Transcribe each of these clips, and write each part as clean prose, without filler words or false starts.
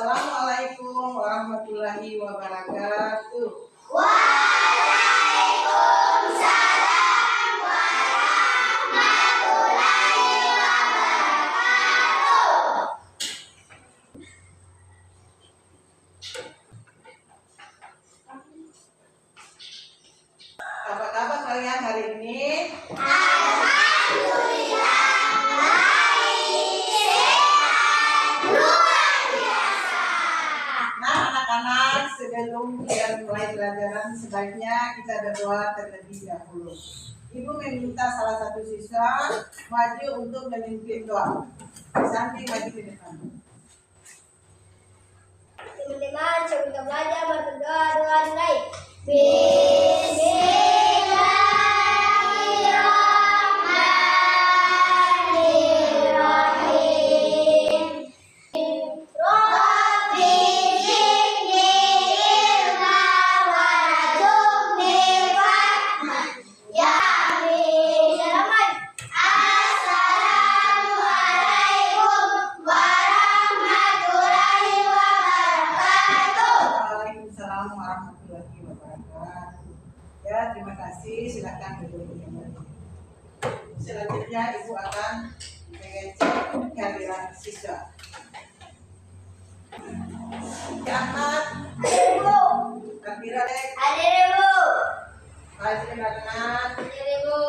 Assalamualaikum warahmatullahi wabarakatuh. Waalaikumsalam warahmatullahi wabarakatuh. Apa kabar kalian hari ini? Alhamdulillah baik, sehat, luar biasa. Nah, anak-anak, sebelum kita mulai pelajaran sebaiknya kita berdoa terlebih dahulu. Ibu meminta salah satu siswa maju untuk memimpin doa. Sambil maju ke depan. Teman-teman, sebelum kita belajar berdoa dimulai. Bismillahirrahmanirrahim. Rabbi zidni ilma warzuqni fahma. Ya Bismillah. Assalamualaikum warahmatullahi wabarakatuh. Waalaikumsalam warahmatullahi wabarakatuh. Ya, terima kasih. Silakan duduk kembali. Selanjutnya Ibu akan mengecek kehadiran siswa. Ahmad, Ibu, Kabira Dek, hadir Ibu. Fazli Ratna, Hadir Ibu.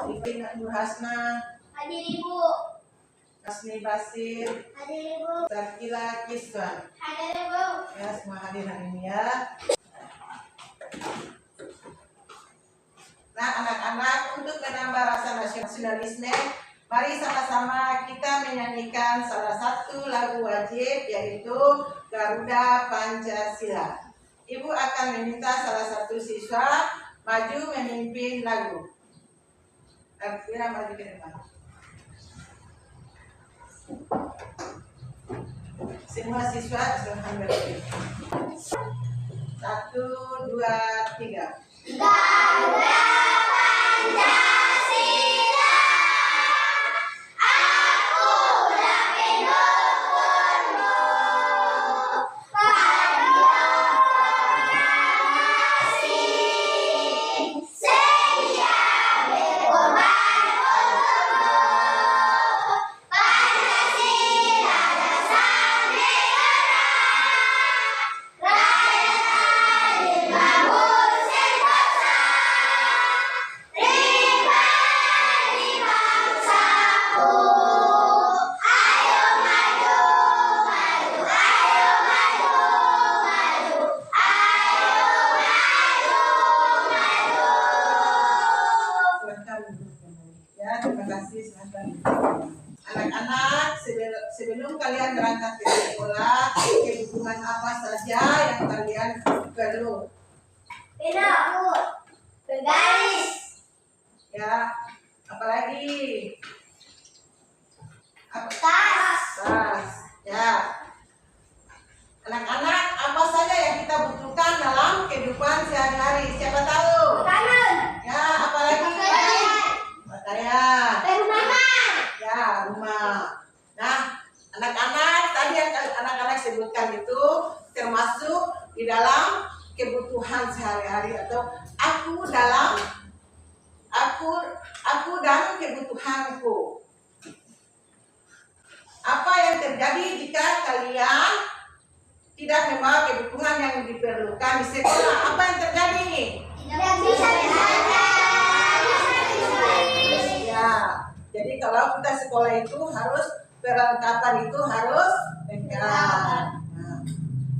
Ibu Nur Hasna, Hadir Ibu. Asmi Basir, Hadir Ibu. Sakila Kiswan. Hadir Ibu. Ya, semua hadir hari ini ya. Nah, anak-anak, untuk menambah rasa nasionalisme, mari sama-sama kita menyanyikan salah satu lagu wajib, yaitu Garuda Pancasila. Ibu akan meminta salah satu siswa maju memimpin lagu. Kira maju ke depan. Semua siswa silahkan berdiri. 1, 2, 3. Garuda Pancasila, akulah pendukungmu. Proklamasi sedia berkorban untukmu. Pancasila dasar negara, rakyat adil makmur sentosa, pribadi bangsaku. Ayo maju, maju, ayo maju, maju, ayo maju, maju. Silahkan duduk kembali. Ya, terima kasih. Silahkan duduk kembali. Anak-anak, sebelum kalian berangkat ke sekolah, kebutuhan apa saja yang kalian perlu? Pinahut, bergaris, Ya, apalagi? Apa? tas, Tas. Ya. Anak-anak, apa saja yang kita butuhkan dalam kehidupan sehari-hari? Siapa tahu? makanan, Ya, apalagi? Pakaian. perumahan, Ya, rumah. Nah, anak-anak tadi yang anak-anak sebutkan itu termasuk di dalam kebutuhan sehari-hari atau aku dan kebutuhanku. Apa yang terjadi jika kalian tidak membawa kebutuhan yang diperlukan di sekolah? Apa yang terjadi? tidak bisa belajar, Ya, jadi kalau kita sekolah itu harus perlengkapan itu harus lengkap.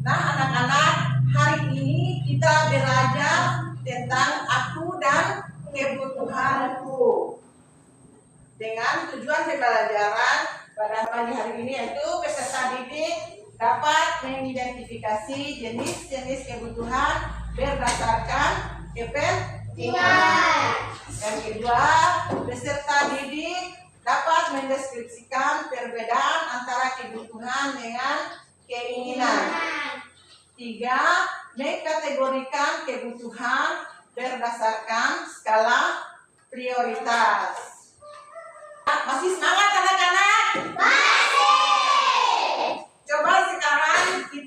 Nah, anak-anak, hari ini kita belajar tentang aku dan kebutuhanku. Dengan tujuan pembelajaran pada pagi hari ini yaitu peserta didik dapat mengidentifikasi jenis-jenis kebutuhan berdasarkan kepentingan. Yang kedua, peserta didik dapat mendeskripsikan perbedaan antara kebutuhan dengan keinginan. 3, mengkategorikan kebutuhan berdasarkan skala prioritas. Masih semangat anak-anak? masih. Coba sekarang kita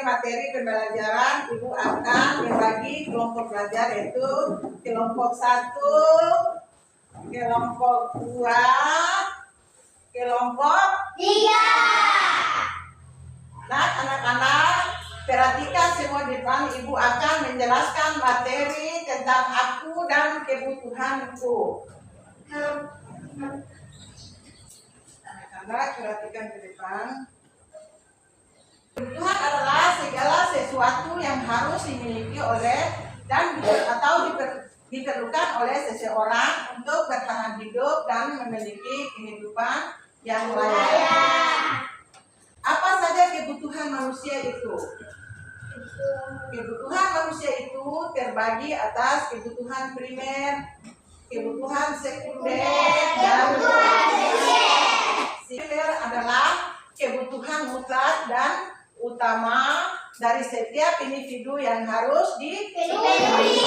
materi pembelajaran, Ibu akan membagi kelompok belajar yaitu kelompok 1, kelompok 2, kelompok 3. Nah, anak-anak, perhatikan semua di depan. Ibu akan menjelaskan materi tentang aku dan kebutuhanku. Anak-anak, perhatikan di depan. Kebutuhan adalah segala sesuatu yang harus dimiliki oleh dan diperlukan oleh seseorang untuk bertahan hidup dan memiliki kehidupan yang layak. Apa saja kebutuhan manusia itu? Kebutuhan manusia itu terbagi atas kebutuhan primer, kebutuhan sekunder, dan sekunder adalah kebutuhan mutlak dan utama dari setiap individu yang harus dipenuhi.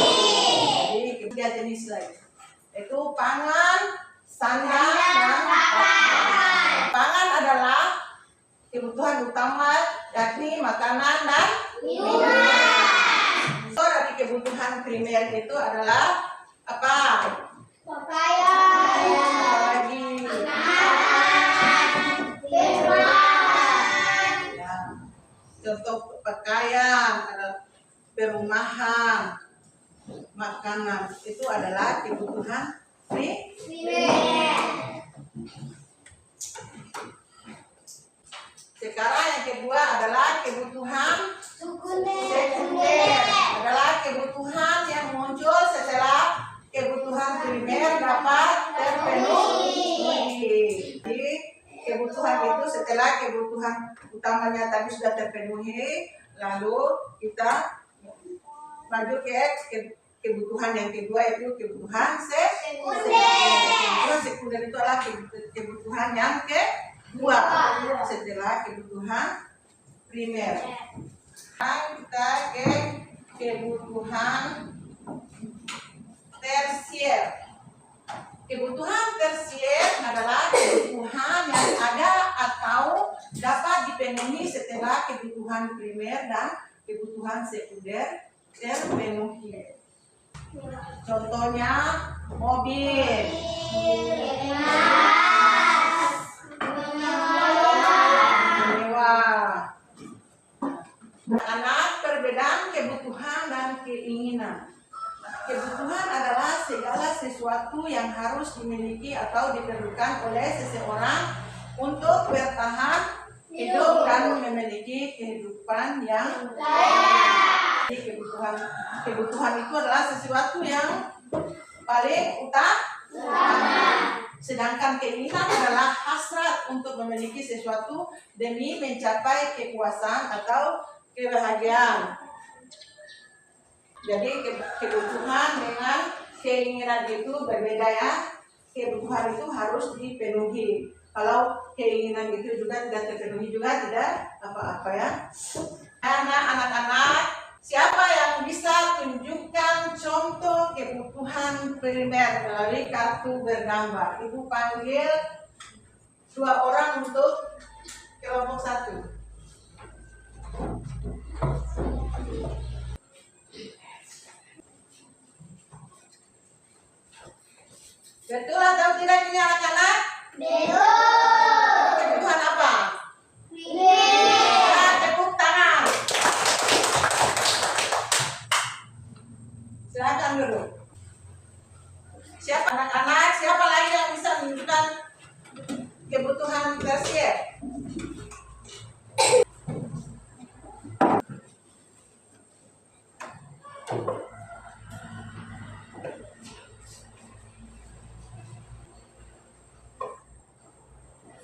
Jadi tiga jenis lagi, yaitu pangan, sandang, dan pakaian. Pangan adalah kebutuhan utama, yakni makanan dan minuman. So, dari kebutuhan primer itu adalah apa? Pakaian. Lagi. Contoh pakaian, ada perumahan, makanan, itu adalah kebutuhan primer. Sekarang yang kedua adalah kebutuhan sekunder, adalah kebutuhan yang muncul setelah kebutuhan primer dapat terpenuhi. Jadi kebutuhan itu setelah kebutuhan utamanya tadi sudah terpenuhi, lalu kita maju ke kebutuhan yang kedua, yaitu kebutuhan sekunder. Kebutuhan sekunder itu adalah kebutuhan yang kedua setelah kebutuhan primer. Kita ke kebutuhan tersier. Kebutuhan tersier adalah kebutuhan yang ada atau dapat dipenuhi setelah kebutuhan primer dan kebutuhan sekunder terpenuhi. Contohnya mobil, mewah. Anak, perbedaan kebutuhan dan keinginan. Kebutuhan adalah segala sesuatu yang harus dimiliki atau diperlukan oleh seseorang untuk bertahan hidup dan memiliki kehidupan yang layak. Jadi kebutuhan itu adalah sesuatu yang paling utama. Sedangkan keinginan adalah hasrat untuk memiliki sesuatu demi mencapai kepuasan atau kebahagiaan. Jadi kebutuhan dengan keinginan itu berbeda ya. Kebutuhan itu harus dipenuhi. Kalau keinginan itu juga tidak terpenuhi juga tidak apa-apa ya. Anak-anak, siapa yang bisa tunjukkan contoh kebutuhan primer melalui kartu bergambar? Ibu panggil 2 orang untuk kelompok 1. Betul atau tidak ini anak-anak? Betul. Kebutuhan apa? Primer. Ya, tepuk tangan. Silakan dulu. Siapa anak-anak? Siapa lagi yang bisa menunjukkan kebutuhan tersier?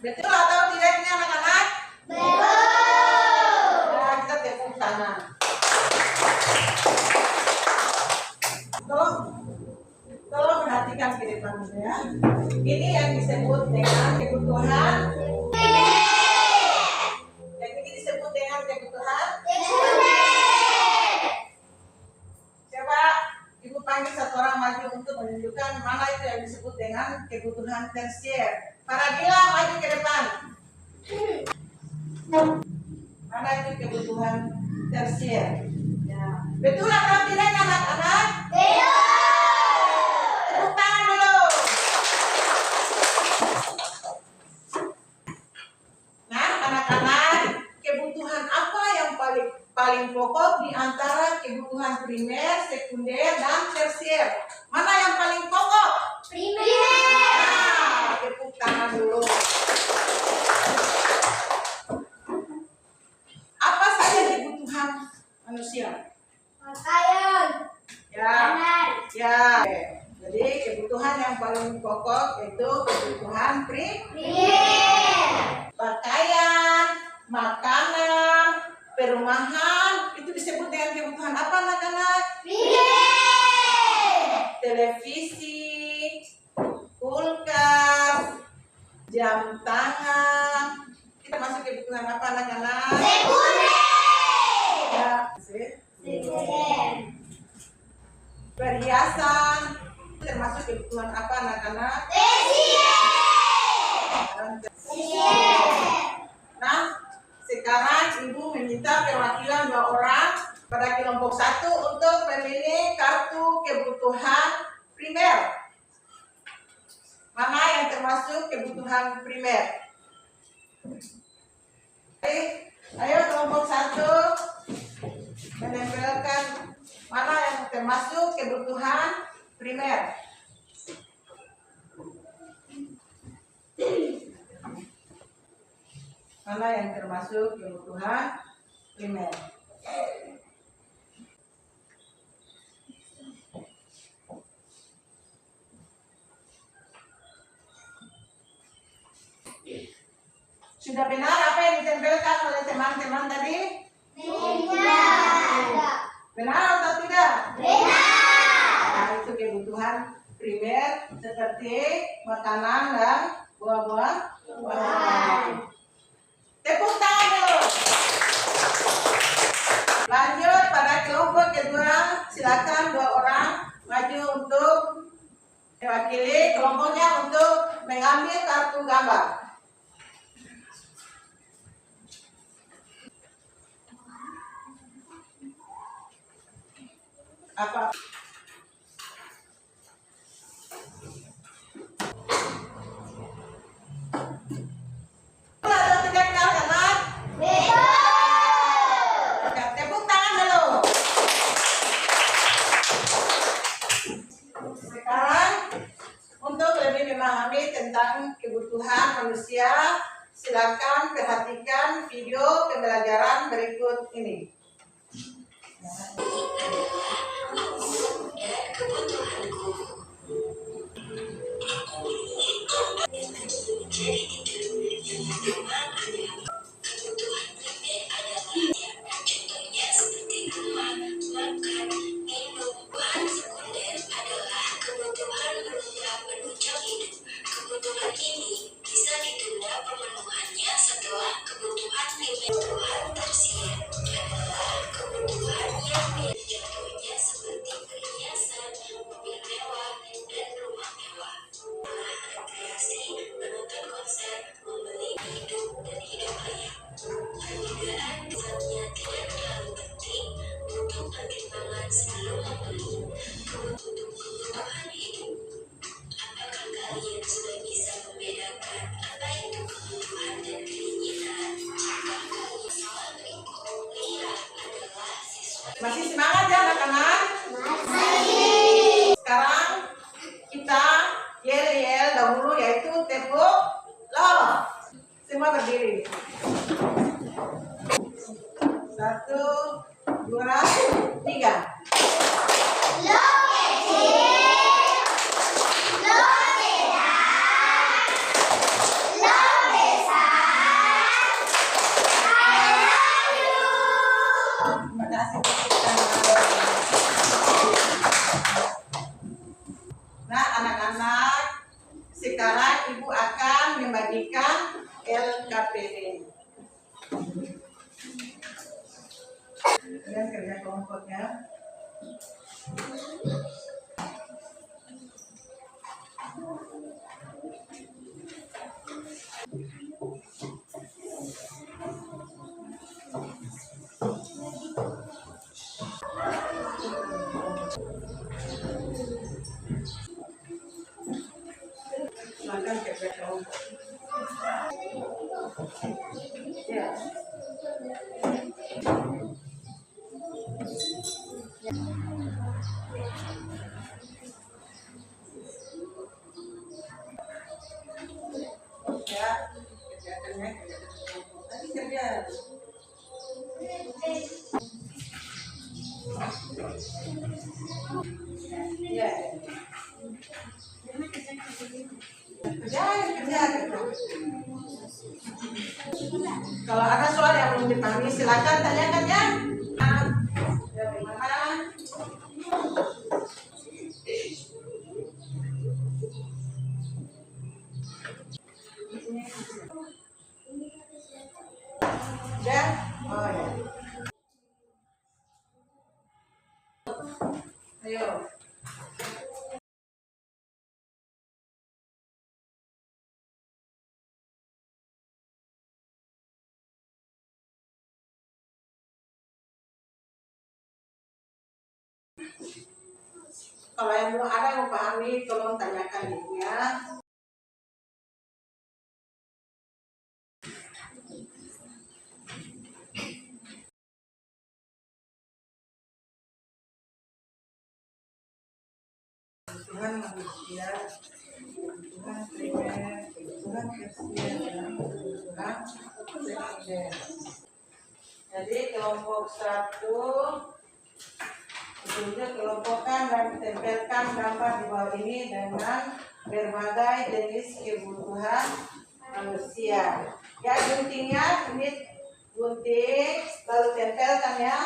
Betul atau tidak ini anak-anak? Betul. Nah, kita tepuk tangan. Tolong perhatikan ke depan ya. Ini yang disebut dengan kebutuhan. Yang ini disebut dengan kebutuhan. Coba Ibu panggil 1 orang maju untuk menunjukkan mana itu yang disebut dengan kebutuhan tersier. Paradila maju ke depan. Mana itu kebutuhan tersier. Ya. Betul atau tidak anak-anak? Tepuk tangan dulu. Nah, anak-anak, kebutuhan apa yang paling pokok di antara kebutuhan primer, sekunder, dan tersier? Mana yang paling pokok? Nah, tepuk tangan dulu. Apa saja kebutuhan manusia? Pakaian. Ya, Makanan. ya. Jadi kebutuhan yang paling pokok itu kebutuhan pakaian, makanan, perumahan. Itu disebut dengan kebutuhan apa anak-anak? Televisi, kulkas, jam tangan. Kita masuk kebutuhan apa anak-anak? Ya, perhiasan termasuk kebutuhan apa anak-anak? Nah, sekarang ibu meminta perwakilan 2 orang pada kelompok 1 untuk memilih kartu kebutuhan primer. Mana yang termasuk kebutuhan primer? Ayo kelompok 1 menempelkan mana yang termasuk kebutuhan primer. Mana yang termasuk kebutuhan primer? Sudah benar apa yang ditempelkan oleh teman-teman tadi? Benar atau tidak? Nah, itu kebutuhan primer seperti makanan dan buah-buahan. Tepuk tangan dulu. Lanjut pada kelompok kedua, silakan 2 orang maju untuk mewakili kelompoknya untuk mengambil kartu gambar. Apa? Atau tidak anak? Tepuk tangan dulu. Sekarang untuk lebih memahami tentang kebutuhan manusia, silakan perhatikan video pembelajaran berikut ini. Contohnya seperti rumah, makan, minum. Bahan sekunder adalah kebutuhan berupa penunjang hidup. Kebutuhan ini bisa ditunda pemenuhannya setelah kebutuhan primer. Kebutuhan tersier adalah kebutuhan yang contohnya seperti perhiasan, mobil mewah, dan rumah mewah. Rekreasi, menonton konser, membeli hidup, dan hidup layak. Perbedaan misalnya tidak terlalu penting untuk pertimbangan sebelum membeli. Kebutuhan hidup. Apakah kalian sudah bisa membedakan apa itu kebutuhan dan keinginan? Jika kalian salah berikut, lihat adalah siswa. Masih semangat ya anak-anak? Sekarang kita yel-yel dahulu yaitu tepuk lo. Semua berdiri. 1, 2, 3. Terima kasih. Nah, anak-anak, sekarang ibu akan membagikan LKPD. Kalian kerja kelompoknya. Ya. Ya, kerjakannya tadi kerja. Ya. Kerja. Kalau ada soal yang belum dipahami silakan tanyakan ya. Bagaimana? Ya? Oh ya. Ayo. Kalau yang belum ada yang pahami, tolong tanyakan ibu ya. Kebutuhan manusia, kebutuhan primer, kebutuhan tersier, dan kebutuhan sekunder. Jadi kelompok 1 itu kelompokkan dan tempelkan gambar di bawah ini dengan berbagai jenis kebutuhan manusia. Ya, guntingnya ini gunting, lalu tempelkan ya.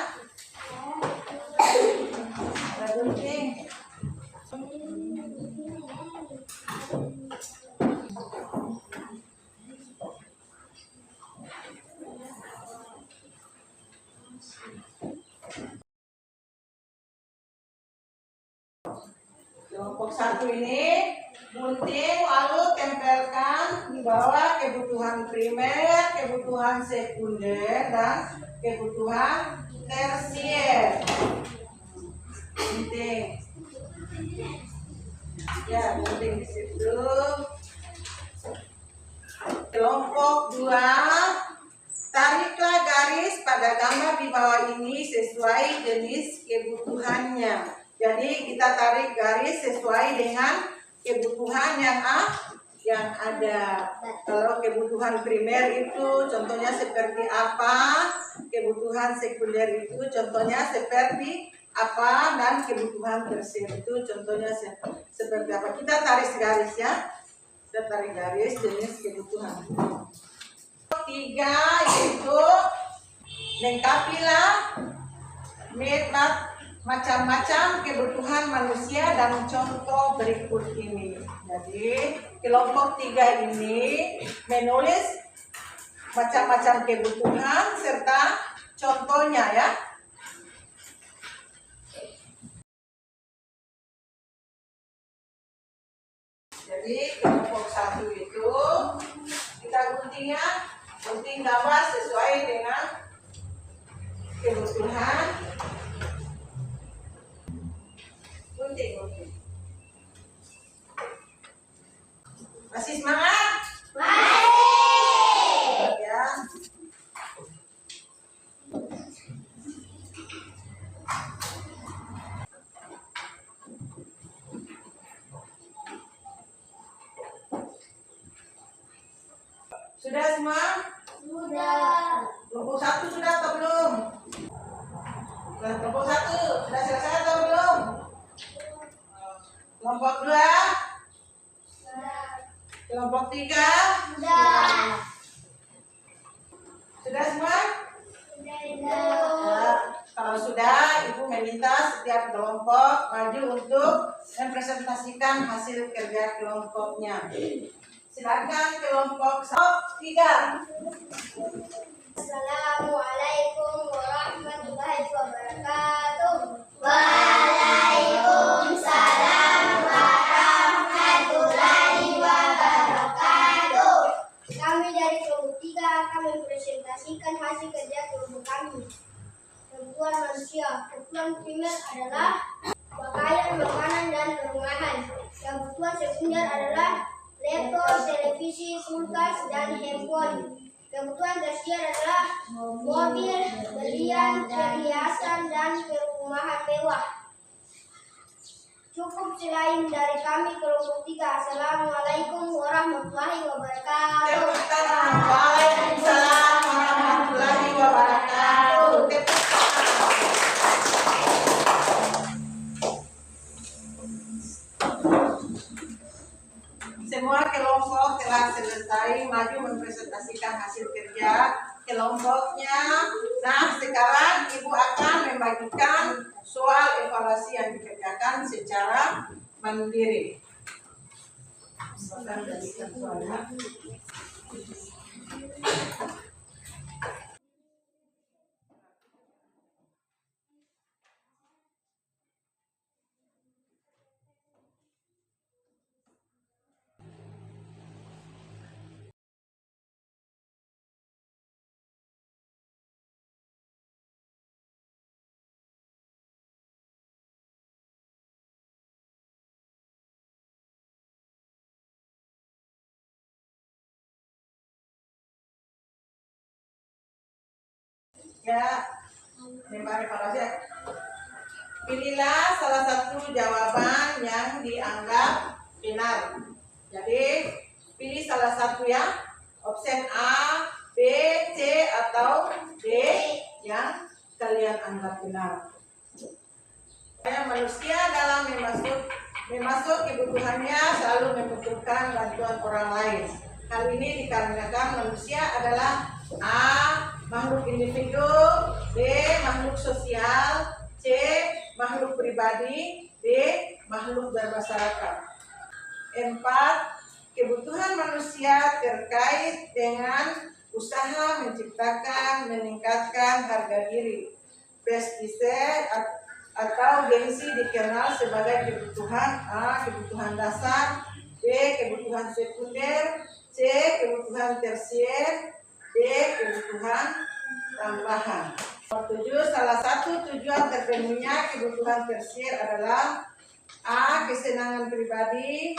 Ada gunting. Kelompok 1 ini gunting lalu tempelkan di bawah kebutuhan primer, kebutuhan sekunder, dan kebutuhan tersier. Gunting. Ya, gunting di situ. Kelompok 2, tariklah garis pada gambar di bawah ini sesuai jenis kebutuhannya. Jadi kita tarik garis sesuai dengan kebutuhan yang ada. Kalau kebutuhan primer itu contohnya seperti apa, kebutuhan sekunder itu contohnya seperti apa, dan kebutuhan tersier itu contohnya seperti apa. Kita tarik garis ya. Kita tarik garis jenis kebutuhan. 3 yaitu lengkapilah macam-macam kebutuhan manusia dan contoh berikut ini. Jadi kelompok 3 ini menulis macam-macam kebutuhan serta contohnya ya. Jadi kelompok 1 itu kita gunting gambar sesuai dengan kebutuhan. Gunting. Masih semangat? Masih. Ya. Sudah semua? Sudah. Kelompok 1 sudah atau belum? Kelompok 1 sudah selesai atau belum? Kelompok 2? Kelompok 3? Sudah. Sudah semua? Sudah. Kalau sudah, Ibu meminta setiap kelompok maju untuk mempresentasikan hasil kerja kelompoknya. Silakan kelompok 3. Assalamualaikum warahmatullahi wabarakatuh. Waalaikumsalam warahmatullahi wabarakatuh. Kami dari kelompok 3 akan mempresentasikan hasil kerja kelompok kami. Kebutuhan manusia. Kebutuhan primer adalah pakaian, makanan, dan perumahan. Kebutuhan sekunder adalah laptop, televisi, kulkas, dan handphone. Kebutuhan tersier adalah mobil, berlian, perhiasan, dan perumahan mewah. Cukup selain dari kami kelompok 3. Assalamualaikum warahmatullahi wabarakatuh. Waalaikumsalam warahmatullahi wabarakatuh. Semua kelompok telah selesai maju mempresentasikan hasil kerja kelompoknya. Nah, sekarang Ibu akan membagikan soal evaluasi yang dikerjakan secara mandiri. Ya, memang evaluasi. Pilihlah salah satu jawaban yang dianggap benar. Jadi, pilih salah satu ya. Opsi A, B, C, atau D yang kalian anggap benar. Manusia dalam memasuk kebutuhannya selalu membutuhkan bantuan orang lain. Hal ini dikarenakan manusia adalah A. makhluk individu, B. makhluk sosial, C. makhluk pribadi, D. makhluk bermasyarakat. 4. Kebutuhan manusia terkait dengan usaha menciptakan, meningkatkan harga diri. Prestige atau gengsi dikenal sebagai kebutuhan A. kebutuhan dasar, B. kebutuhan sekunder, C. kebutuhan tersier, D. kebutuhan tambahan. 7. Salah satu tujuan terpenuhinya kebutuhan tersier adalah A. kesenangan pribadi,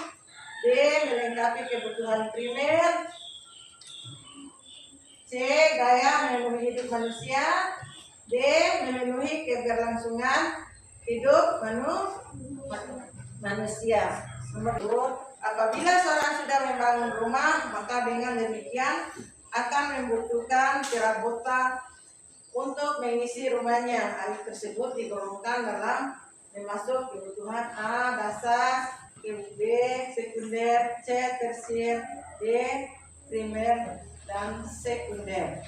D. melengkapi kebutuhan primer, C. gaya memenuhi hidup manusia, D. memenuhi keberlangsungan hidup manusia. Nomor 2. Apabila seorang sudah membangun rumah, maka dengan demikian akan membutuhkan perabotan untuk mengisi rumahnya. Hal tersebut digolongkan dalam memasuk kebutuhan A. dasar, B. sekunder, C. tersier, D. primer dan sekunder.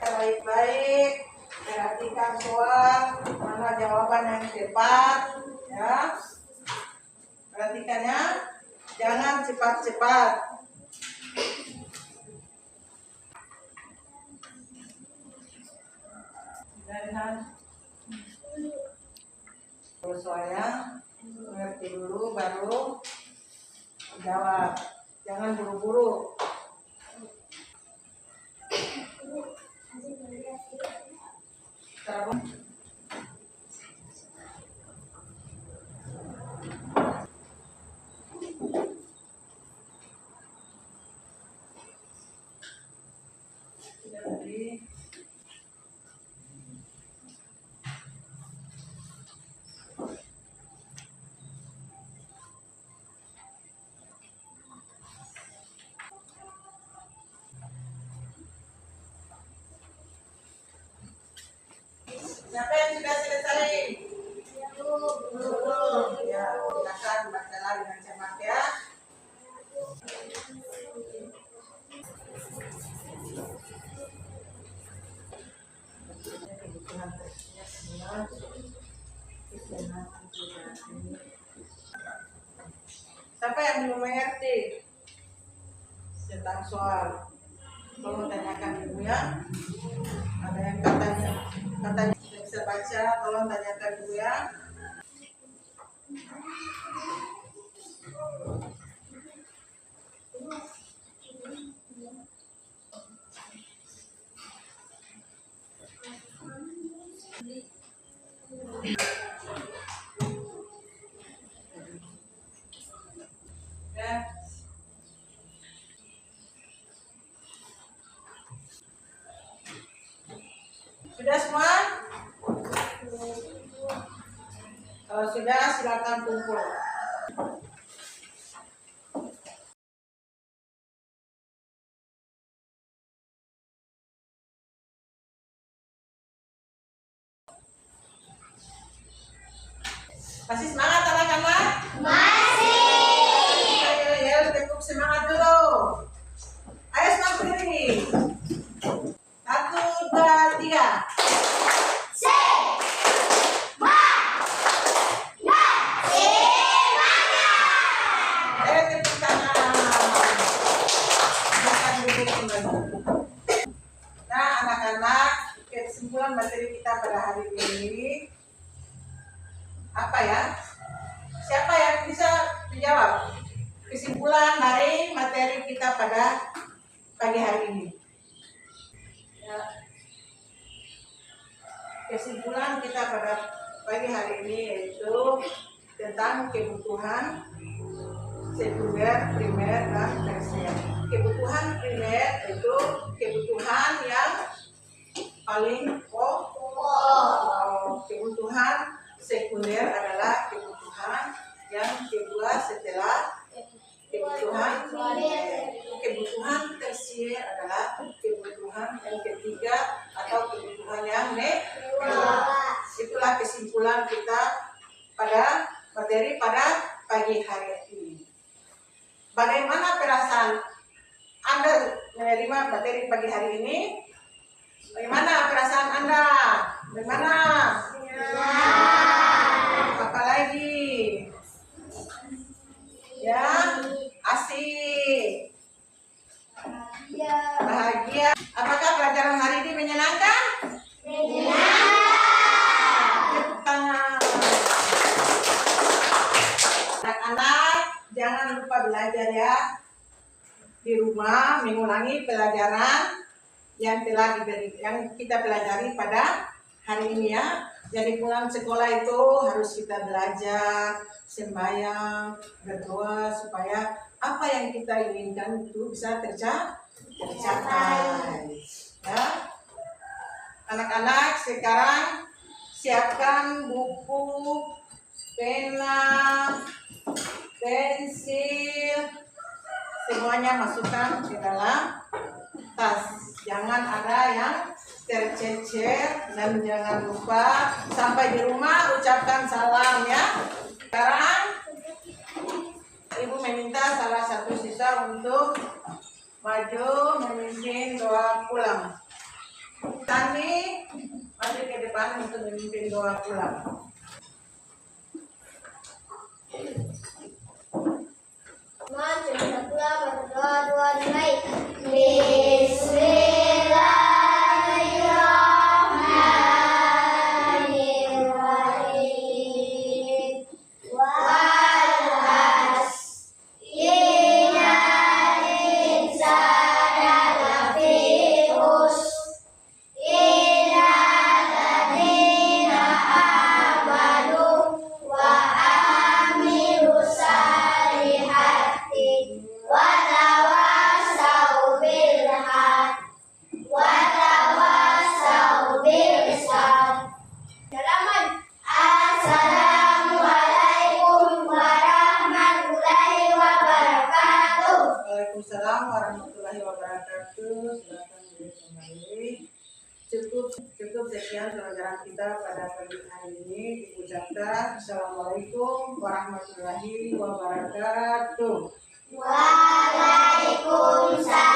Baik-baik, perhatikan soal, mana jawaban yang tepat, ya. Perhatikannya, jangan cepat-cepat. Kalau soalnya mengerti dulu baru jawab, jangan buru-buru. Siapa yang sudah selesai? Belum. Ya, silakan bacalah dengan cermat ya. Siapa yang belum mengerti tentang soal? Tolong tanyakan ibu ya. Ada yang katanya bisa baca, tolong tanyakan ibu ya. sudah, silakan kumpul. Masih semangat anak-anak? Masih. Ayo yel, tepuk semangat dulu. Ayo semangat berdiri. 1, 2, 3. Ayo tepuk tangan. Silakan duduk kembali. Nah, anak-anak, kesimpulan materi kita pada hari ini apa ya? Siapa yang bisa menjawab kesimpulan dari materi kita pada pagi hari ini? Ya. Kesimpulan kita pada pagi hari ini yaitu tentang kebutuhan sekunder, primer, dan tersier. Kebutuhan primer itu kebutuhan yang paling pokok. Kebutuhan sekunder adalah kebutuhan yang kedua setelah kebutuhan primer. Kebutuhan tersier adalah kebutuhan yang ketiga atau kebutuhan yang kedua. Itulah kesimpulan kita pada materi pada pagi hari ini. Bagaimana perasaan Anda menerima materi pagi hari ini? Bagaimana perasaan Anda? Bagaimana? Apalagi? Ya, asik, bahagia. Apakah pelajaran hari ini menyenangkan? Tepuk tangan. Anak-anak, jangan lupa belajar ya. Di rumah mengulangi pelajaran yang kita pelajari pada hari ini ya. Jadi pulang sekolah itu harus kita belajar, sembahyang, berdoa supaya apa yang kita inginkan itu bisa tercapai. Ya. Anak-anak sekarang siapkan buku, pena, pensil, semuanya masukkan ke dalam tas. Jangan ada yang tercecer dan jangan lupa sampai di rumah ucapkan salam ya. Sekarang Ibu meminta salah satu siswa untuk maju memimpin doa pulang. Tani maju ke depan untuk memimpin doa pulang. Mari kita pulang berdoa dimulai. Bismillahirrahmanirrahim. Waalaikumsalam warahmatullahi wabarakatuh. Silakan duduk kembali. Cukup sekian pelajaran kita pada pagi hari ini. Diucapkan Assalamualaikum warahmatullahi wabarakatuh. Waalaikumsalam.